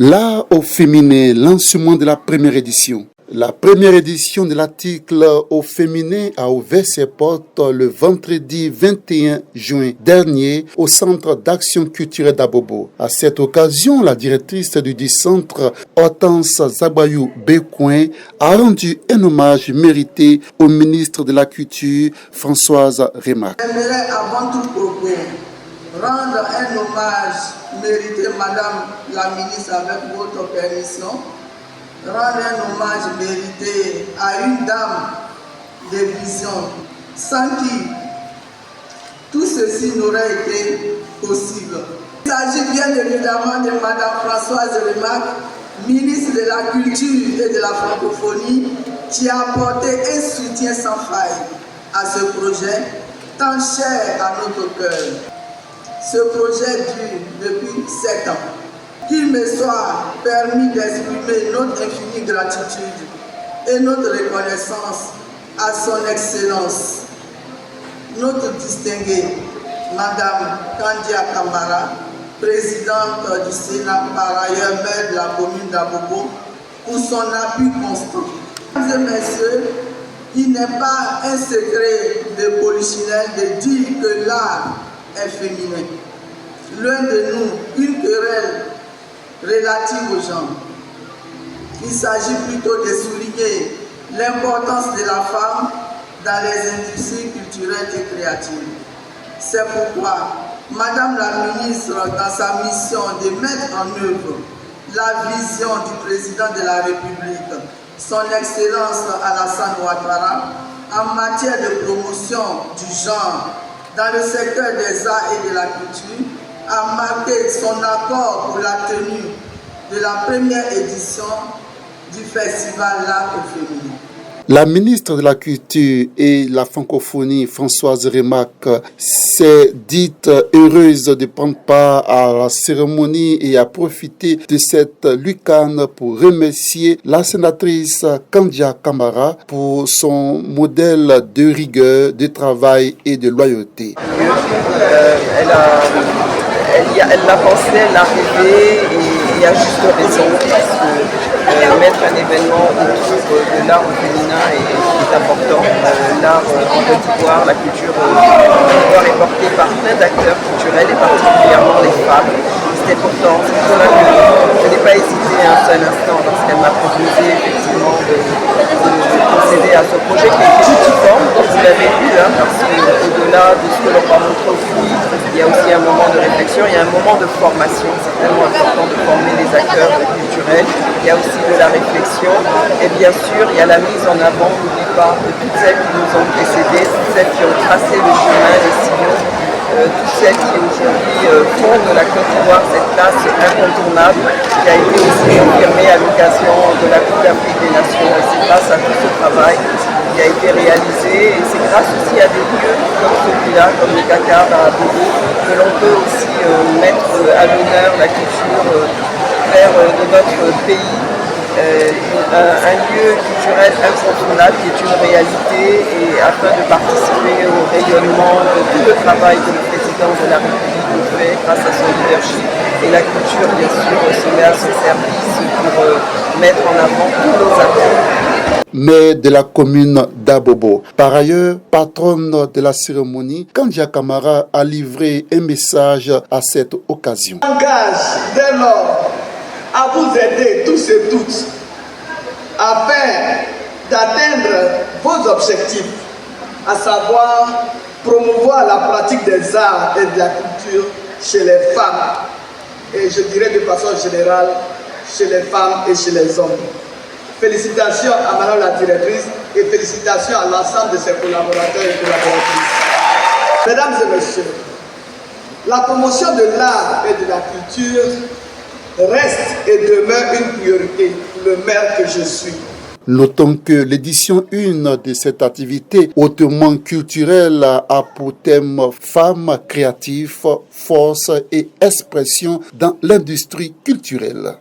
L'art au féminin, lancement de la première édition. La première édition de l'article au féminin a ouvert ses portes le vendredi 21 juin dernier au Centre d'action culturelle d'Abobo. À cette occasion, la directrice du dit centre, Hortense Zabayou Bécoin, a rendu un hommage mérité au ministre de la Culture, Françoise Remac. J'aimerais avant tout propos rendre un hommage mérité, Madame la ministre, avec votre permission. Rendre un hommage mérité à une dame de vision, sans qui tout ceci n'aurait été possible. Il s'agit bien évidemment de Madame Françoise Remac, ministre de la Culture et de la Francophonie, qui a apporté un soutien sans faille à ce projet, tant cher à notre cœur. Ce projet dure depuis 7 ans. Qu'il me soit permis d'exprimer notre infinie gratitude et notre reconnaissance à son Excellence, notre distinguée Madame Kandia Kamara, présidente du Sénat, par ailleurs maire de la commune d'Abobo, pour son appui constant. Mesdames et messieurs, il n'est pas un secret de polichinelle de dire que l'art est féminin. Loin de nous, une querelle relative aux genres. Il s'agit plutôt de souligner l'importance de la femme dans les industries culturelles et créatives. C'est pourquoi Madame la ministre, dans sa mission de mettre en œuvre la vision du président de la République, son Excellence Alassane Ouattara, en matière de promotion du genre dans le secteur des arts et de la culture, a marqué son accord pour la tenue de la première édition du festival L'Art au féminin. La ministre de la Culture et la Francophonie, Françoise Remac, s'est dite heureuse de prendre part à la cérémonie et a profité de cette lucane pour remercier la sénatrice Kandia Kamara pour son modèle de rigueur, de travail et de loyauté. Elle l'a pensé, elle l'a rêvé et à juste raison, parce que mettre un événement autour de l'art féminin est important. L'art en Côte d'Ivoire, la culture en Côte d'Ivoire est portée par plein d'acteurs culturels et particulièrement les femmes. C'est important, c'est pour cela que je n'ai pas hésité un seul instant lorsqu'elle m'a proposé effectivement de procéder à ce projet qui est multiforme, comme vous l'avez vu, parce qu'au-delà de ce que l'on va montrer au public, il y a aussi un moment de réflexion, il y a un moment de formation. C'est tellement important de former les acteurs culturels. Il y a aussi de la réflexion et bien sûr il y a la mise en avant, n'oublie pas, de toutes celles qui nous ont précédées, toutes celles qui ont tracé le chemin, les sillons, toutes celles qui aujourd'hui font de la Côte d'Ivoire cette place incontournable qui a été aussi confirmée à l'occasion de la Coupe d'Afrique des Nations. Et c'est grâce à tout ce travail qui a été réalisé et c'est grâce aussi à des lieux comme celui-là, comme le Dakar à Bobo, que l'on peut aussi mettre à l'honneur la culture de notre pays. Un lieu culturel incontournable qui est une réalité et afin de participer au rayonnement de tout le travail que le président de la République fait grâce à son leadership et la culture bien sûr se met à son service pour mettre en avant tous nos atouts. Maire de la commune d'Abobo. Par ailleurs, patronne de la cérémonie, Kandia Kamara a livré un message à cette occasion. Engage dès lors à vous aider tous et toutes afin d'atteindre vos objectifs, à savoir promouvoir la pratique des arts et de la culture chez les femmes et je dirais de façon générale chez les femmes et chez les hommes. Félicitations à Madame la directrice et félicitations à l'ensemble de ses collaborateurs et collaboratrices. Mesdames et messieurs, la promotion de l'art et de la culture reste et demeure une priorité pour le maire que je suis. Notons que l'édition 1 de cette activité hautement culturelle a pour thème femmes créatives, force et expression dans l'industrie culturelle.